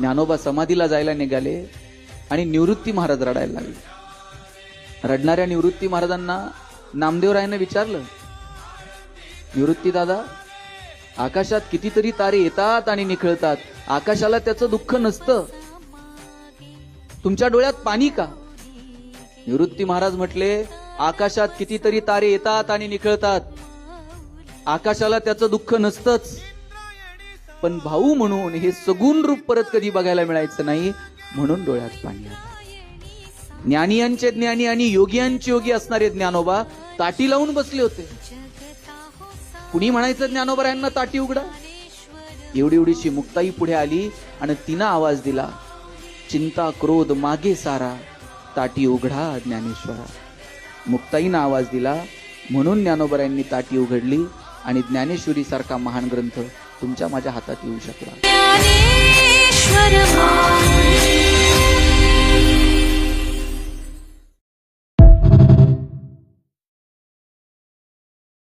ज्ञानोबा समाधीला जायला निघाले आणि निवृत्ती महाराज रडायला लागले। रडणाऱ्या निवृत्ती महाराजांना नामदेवरायाने विचारलं, निवृत्ती दादा, आकाशात कितीतरी तारे येतात आणि निखळतात, आकाशाला त्याचं दुःख नसतं, तुमच्या डोळ्यात पाणी का? निवृत्ती महाराज म्हटले, आकाशात कितीतरी तारे येतात आणि निखळतात, आकाशाला त्याचं दुःख नसतंच, पण भाऊ म्हणून हे सगुण रूप परत कधी बघायला मिळायचं नाही, म्हणून डोळ्यात पाणी आलं। ज्ञानियांचे ज्ञानी आणि योगियांचे योगी असणारे ज्ञानोबा ताटी लावून बसले होते। कुणी म्हणायचं ज्ञानोबरायांना ताटी उघडा? एवढी एवढीशी मुक्ताई पुढे आली आणि तिनं आवाज दिला, चिंता क्रोध मागे सारा, ताटी उघडा ज्ञानेश्वरा। मुक्ताईनं आवाज दिला म्हणून ज्ञानोबरायांनी ताटी उघडली आणि ज्ञानेश्वरी सारखा महान ग्रंथ तुमच्या माझ्या हातात येऊ शकला।